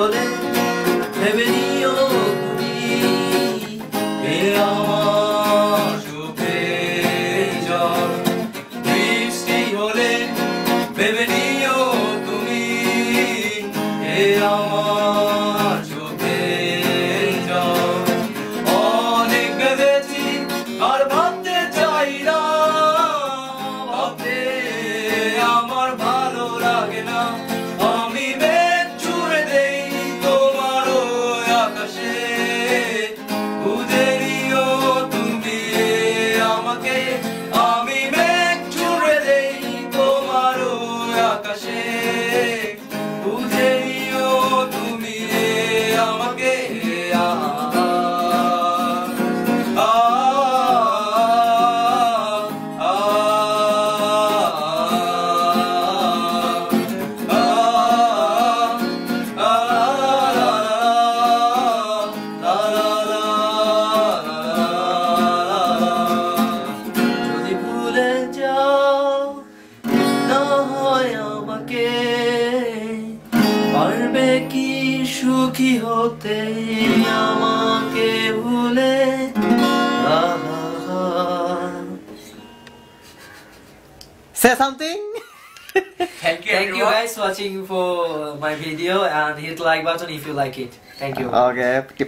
হলে ভেবে নিও তুমি এ আমার চোখের জল। বৃষ্টি হলে ভেবে নিও তুমি এ আমার চোখের জল। অনেক ভেবেছি আর ভাবতে চাই না, ভাবতে আমার ভালো লাগে না। আমি মেঘ ছুঁড়ে দেই তোমার ওই আকাশে, খুঁজে নিও তুমি আমাকে। আমি মেঘ ছুঁড়ে দেই তোমার ওই আকাশে, খুঁজে নিও তুমি আমাকে। যদি ভুলে যাও না হয় আমাকে, পারবে কি সুখী হতে আমাকে ভুলে? Say something. Thank you guys watching for my video, and hit like button if you like it. Thank you. Okay.